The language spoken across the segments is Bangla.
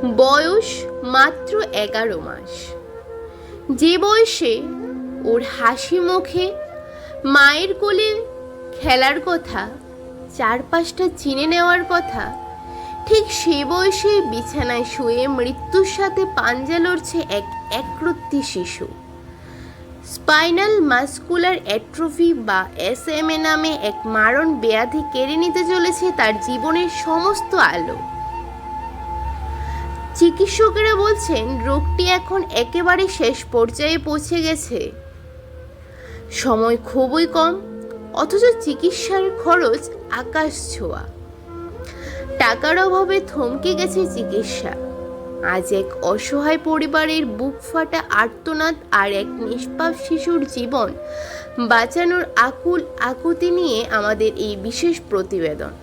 বয়স মাত্র 11 মাস। যে বয়সে ওর হাসি মুখে মায়ের কোলে খেলার কথা, চারপাশটা চিনে নেওয়ার কথা, ঠিক সেই বয়সে বিছানায় শুয়ে মৃত্যুর সাথে পাঞ্জা লড়ছে এক একরত্তি শিশু। স্পাইনাল মাস্কুলার অ্যাট্রফি বা SMA নামে এক মারণ ব্যাধি কেড়ে নিতে চলেছে তার জীবনের সমস্ত আলো। চিকিৎসকেরা বলছেন রোগটি এখন একেবারে শেষ পর্যায়ে পৌঁছে গেছে। সময় খুবই কম, অথচ চিকিৎসার খরচ আকাশ ছোঁয়া। টাকার অভাবে থমকে গেছে চিকিৎসা। আজ এক অসহায় পরিবারের বুক ফাটা আর্তনাদ আর এক নিষ্পাপ শিশুর জীবন বাঁচানোর আকুল আকুতি নিয়ে আমাদের এই বিশেষ প্রতিবেদন।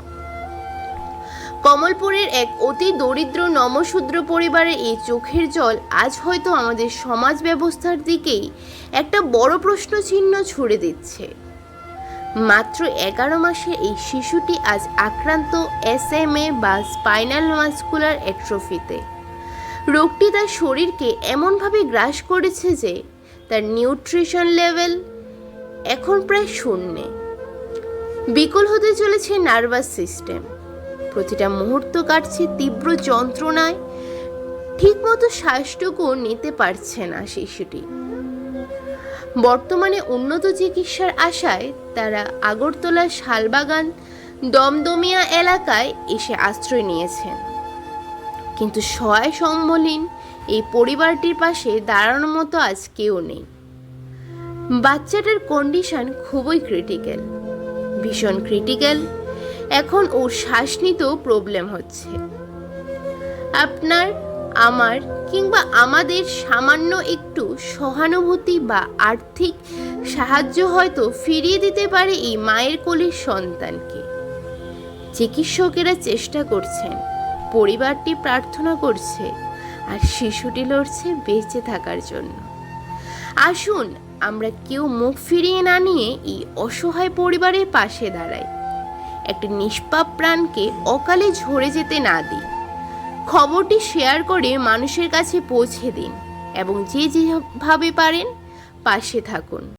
কমলপুরের এক অতি দরিদ্র নমশূদ্র পরিবারের এই চোখের জল আজ হয়তো আমাদের সমাজ ব্যবস্থার দিকেই একটা বড় প্রশ্ন চিহ্ন ছুড়ে দিচ্ছে। মাত্র 11 মাসের এই শিশুটি আজ আক্রান্ত SMA বা স্পাইনাল মাস্কুলার অ্যাট্রফিতে। রোগটি তার শরীরকে এমনভাবে গ্রাস করেছে যে তার নিউট্রিশন লেভেল এখন প্রায় শূন্যে। বিকল হতে চলেছে নার্ভাস সিস্টেম। প্রতিটা মুহূর্ত কাটছে তীব্র যন্ত্রণায়। ঠিকমতো শ্বাসটুকু নিতে পারছে না শিশুটি। বর্তমানে উন্নত চিকিৎসার আশায় তারা আগরতলার শালবাগান দমদমিয়া এলাকায় এসে আশ্রয় নিয়েছেন, কিন্তু সহায় সম্বলহীন এই পরিবারটির পাশে দাঁড়ানোর মতো আজ কেউ নেই। বাচ্চাটার কন্ডিশন খুবই ক্রিটিক্যাল, ভীষণ ক্রিটিক্যাল। এখন ওর শ্বাস নিতেও প্রবলেম হচ্ছে। আপনার, আমার কিংবা আমাদের সামান্য একটু সহানুভূতি বা আর্থিক সাহায্য হয়তো ফিরিয়ে দিতে পারে এই মায়ের কোলের সন্তানকে। চিকিৎসকেরা চেষ্টা করছেন, পরিবারটি প্রার্থনা করছে, আর শিশুটি লড়ছে বেঁচে থাকার জন্য। আসুন আমরা কেউ মুখ ফিরিয়ে না নিয়ে এই অসহায় পরিবারের পাশে দাঁড়াই। একটা নিষ্পাপ প্রাণকে অকালে ঝরে যেতে না দিই। খবরটি শেয়ার করে মানুষের কাছে পৌঁছে দিন এবং যে যেভাবে পারেন পাশে থাকুন।